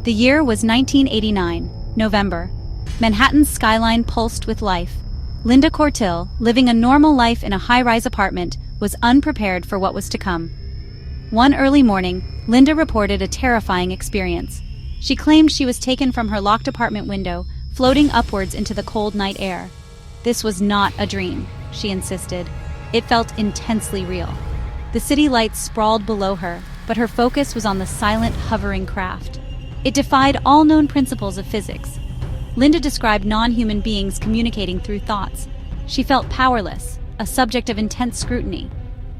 The year was 1989, November. Manhattan's skyline pulsed with life. Linda Cortil, living a normal life in a high-rise apartment, was unprepared for what was to come. One early morning, Linda reported a terrifying experience. She claimed she was taken from her locked apartment window, floating upwards into the cold night air. This was not a dream, she insisted. It felt intensely real. The city lights sprawled below her, but her focus was on the silent, hovering craft. It defied all known principles of physics. Linda described non-human beings communicating through thoughts. She felt powerless, a subject of intense scrutiny.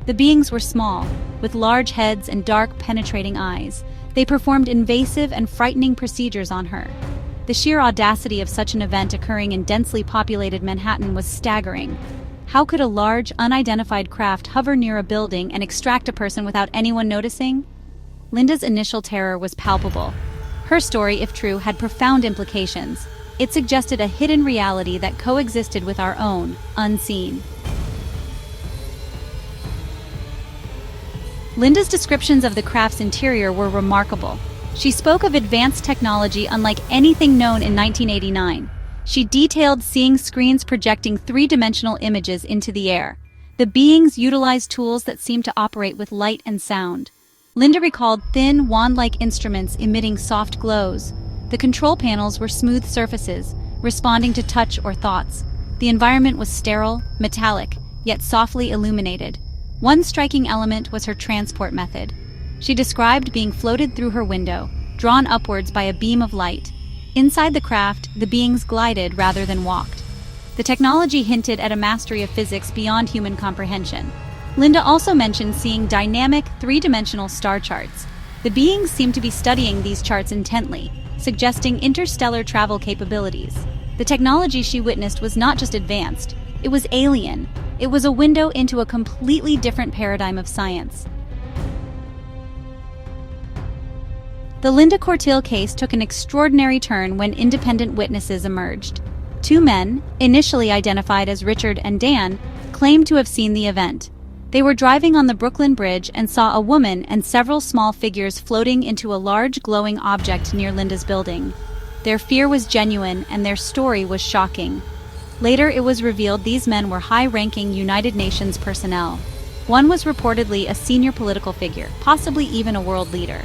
The beings were small, with large heads and dark, penetrating eyes. They performed invasive and frightening procedures on her. The sheer audacity of such an event occurring in densely populated Manhattan was staggering. How could a large, unidentified craft hover near a building and extract a person without anyone noticing? Linda's initial terror was palpable. Her story, if true, had profound implications. It suggested a hidden reality that coexisted with our own, unseen. Linda's descriptions of the craft's interior were remarkable. She spoke of advanced technology unlike anything known in 1989. She detailed seeing screens projecting three-dimensional images into the air. The beings utilized tools that seemed to operate with light and sound. Linda recalled thin, wand-like instruments emitting soft glows. The control panels were smooth surfaces, responding to touch or thoughts. The environment was sterile, metallic, yet softly illuminated. One striking element was her transport method. She described being floated through her window, drawn upwards by a beam of light. Inside the craft, the beings glided rather than walked. The technology hinted at a mastery of physics beyond human comprehension. Linda also mentioned seeing dynamic, three-dimensional star charts. The beings seemed to be studying these charts intently, suggesting interstellar travel capabilities. The technology she witnessed was not just advanced, it was alien. It was a window into a completely different paradigm of science. The Linda Cortil case took an extraordinary turn when independent witnesses emerged. Two men, initially identified as Richard and Dan, claimed to have seen the event. They were driving on the Brooklyn Bridge and saw a woman and several small figures floating into a large glowing object near Linda's building. Their fear was genuine and their story was shocking. Later, it was revealed these men were high-ranking United Nations personnel. One was reportedly a senior political figure, possibly even a world leader.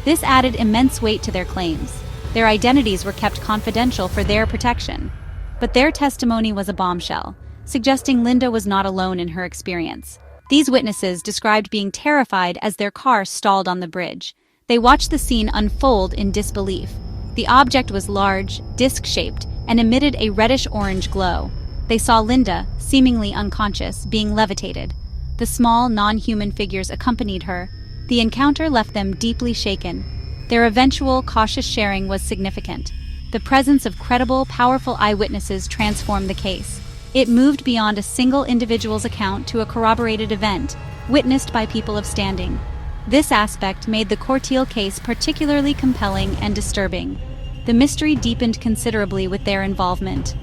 This added immense weight to their claims. Their identities were kept confidential for their protection. But their testimony was a bombshell, suggesting Linda was not alone in her experience. These witnesses described being terrified as their car stalled on the bridge. They watched the scene unfold in disbelief. The object was large, disc-shaped, and emitted a reddish-orange glow. They saw Linda, seemingly unconscious, being levitated. The small, non-human figures accompanied her. The encounter left them deeply shaken. Their eventual, cautious sharing was significant. The presence of credible, powerful eyewitnesses transformed the case. It moved beyond a single individual's account to a corroborated event, witnessed by people of standing. This aspect made the Cortil case particularly compelling and disturbing. The mystery deepened considerably with their involvement.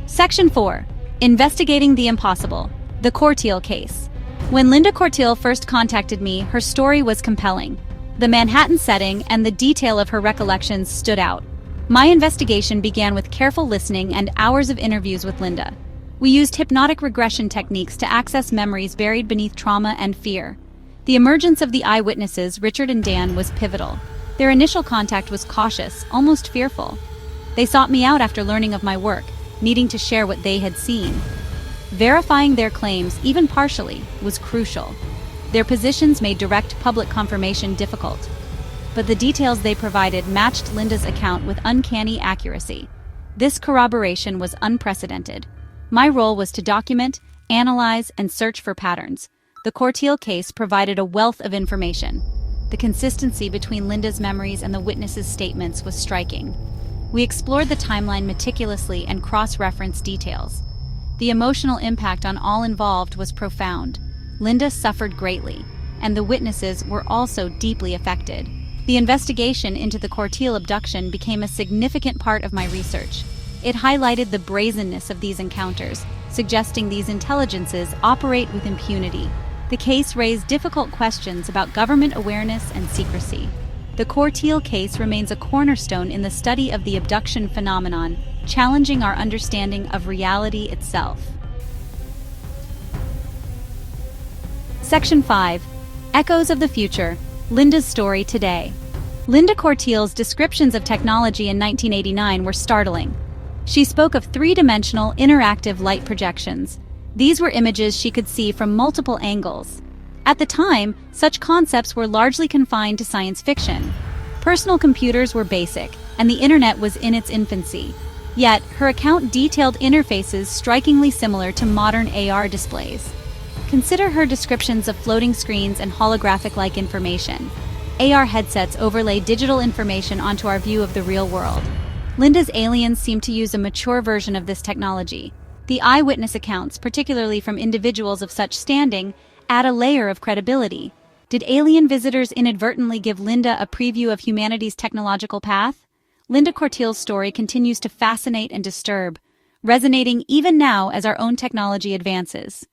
Section 4. Investigating the Impossible. The Cortil Case. When Linda Cortil first contacted me, her story was compelling. The Manhattan setting and the detail of her recollections stood out. My investigation began with careful listening and hours of interviews with Linda. We used hypnotic regression techniques to access memories buried beneath trauma and fear. The emergence of the eyewitnesses, Richard and Dan, was pivotal. Their initial contact was cautious, almost fearful. They sought me out after learning of my work, needing to share what they had seen. Verifying their claims, even partially, was crucial. Their positions made direct public confirmation difficult. But the details they provided matched Linda's account with uncanny accuracy. This corroboration was unprecedented. My role was to document, analyze, and search for patterns. The Cortil case provided a wealth of information. The consistency between Linda's memories and the witnesses' statements was striking. We explored the timeline meticulously and cross-referenced details. The emotional impact on all involved was profound. Linda suffered greatly, and the witnesses were also deeply affected. The investigation into the Cortil abduction became a significant part of my research. It highlighted the brazenness of these encounters, suggesting these intelligences operate with impunity. The case raised difficult questions about government awareness and secrecy. The Corteil case remains a cornerstone in the study of the abduction phenomenon, challenging our understanding of reality itself. Section 5. Echoes of the Future. Linda's story today. Linda Corteil's descriptions of technology in 1989 were startling. She spoke of three-dimensional, interactive light projections. These were images she could see from multiple angles. At the time, such concepts were largely confined to science fiction. Personal computers were basic, and the internet was in its infancy. Yet, her account detailed interfaces strikingly similar to modern AR displays. Consider her descriptions of floating screens and holographic-like information. AR headsets overlay digital information onto our view of the real world. Linda's aliens seem to use a mature version of this technology. The eyewitness accounts, particularly from individuals of such standing, add a layer of credibility. Did alien visitors inadvertently give Linda a preview of humanity's technological path? Linda Corteil's story continues to fascinate and disturb, resonating even now as our own technology advances.